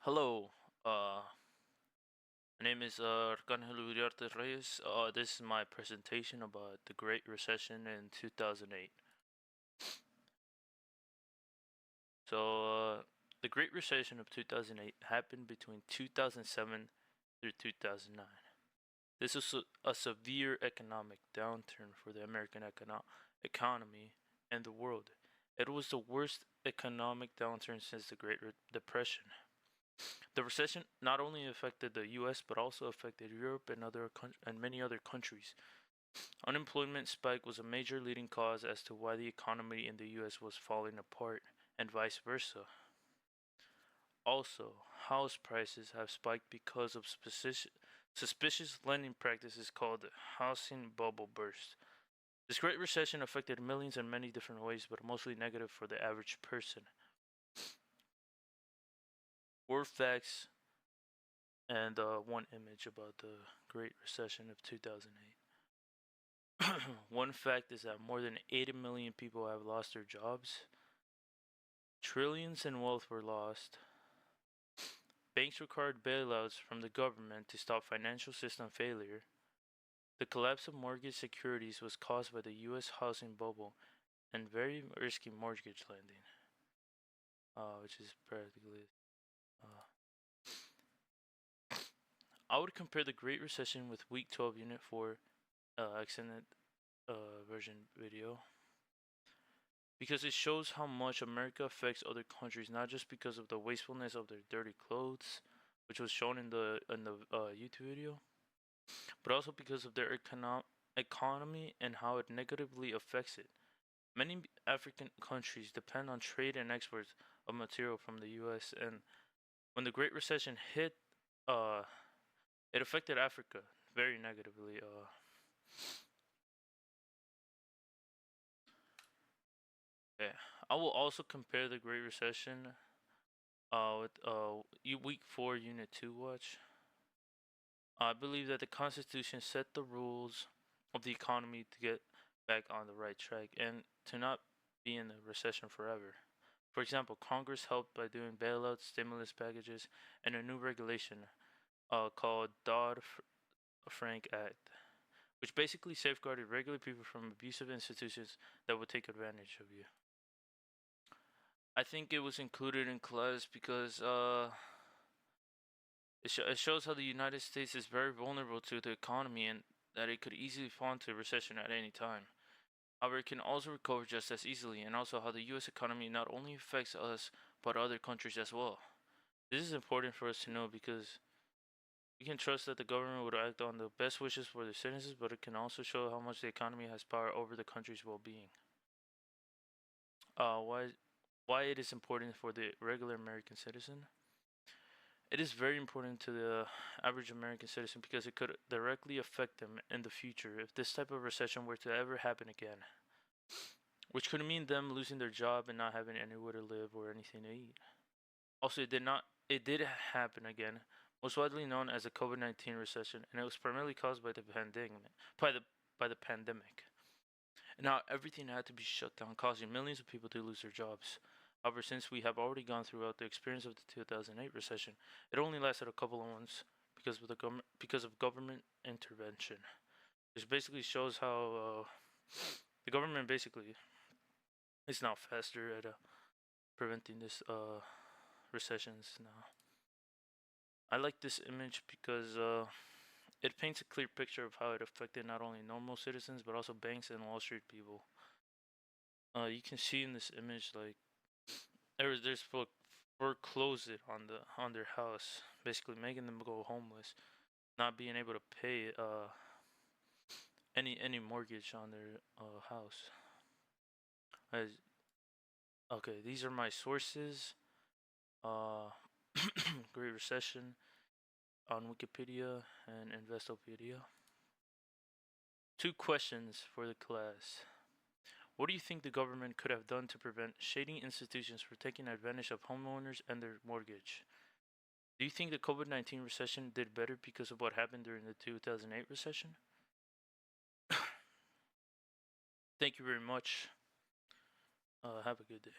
Hello, my name is Arcangel Uriarte Reyes. This is my presentation about the Great Recession in 2008. The Great Recession of 2008 happened between 2007 through 2009. This was a severe economic downturn for the American economy and the world. It was the worst economic downturn since the Great Depression. The recession not only affected the U.S. but also affected Europe and many other countries. Unemployment spike was a major leading cause as to why the economy in the U.S. was falling apart, and vice versa. Also, house prices have spiked because of suspicious lending practices called the housing bubble burst. This Great Recession affected millions in many different ways, but mostly negative for the average person. War facts and one image about the Great Recession of 2008. One fact is that more than 80 million people have lost their jobs. Trillions in wealth were lost. Banks required bailouts from the government to stop financial system failure. The collapse of mortgage securities was caused by the U.S. housing bubble and very risky mortgage lending, which is practically. I would compare the Great Recession with Week 12, Unit 4, extended version video, because it shows how much America affects other countries, not just because of the wastefulness of their dirty clothes, which was shown in the YouTube video, but also because of their economy and how it negatively affects it. Many African countries depend on trade and exports of material from the U.S., and when the Great Recession hit, it affected Africa very negatively. Yeah. I will also compare the Great Recession with Week 4, Unit 2 watch. I believe that the Constitution set the rules of the economy to get back on the right track and to not be in a recession forever. For example, Congress helped by doing bailouts, stimulus packages, and a new regulation called Dodd-Frank Act, which basically safeguarded regular people from abusive institutions that would take advantage of you. I think it was included in class because it shows how the United States is very vulnerable to the economy and that it could easily fall into recession at any time. However, it can also recover just as easily, and also how the U.S. economy not only affects us but other countries as well. This is important for us to know because we can trust that the government would act on the best wishes for their citizens, but it can also show how much the economy has power over the country's well-being. Why it is important for the regular American citizen? It is very important to the average American citizen because it could directly affect them in the future if this type of recession were to ever happen again, which could mean them losing their job and not having anywhere to live or anything to eat. Also, it did happen again, most widely known as the COVID-19 recession, and it was primarily caused by the pandemic. And now everything had to be shut down, causing millions of people to lose their jobs. However, since we have already gone throughout the experience of the 2008 recession, it only lasted a couple of months because of government intervention. Which basically shows how the government basically is now faster at preventing this recessions now. I like this image because it paints a clear picture of how it affected not only normal citizens but also banks and Wall Street people. You can see in this image like there's foreclosure on their house, basically making them go homeless, not being able to pay any mortgage on their house. Okay, these are my sources. Great Recession on Wikipedia and Investopedia. 2 questions for the class. What do you think the government could have done to prevent shady institutions from taking advantage of homeowners and their mortgage? Do you think the COVID-19 recession did better because of what happened during the 2008 recession? Thank you very much. Have a good day.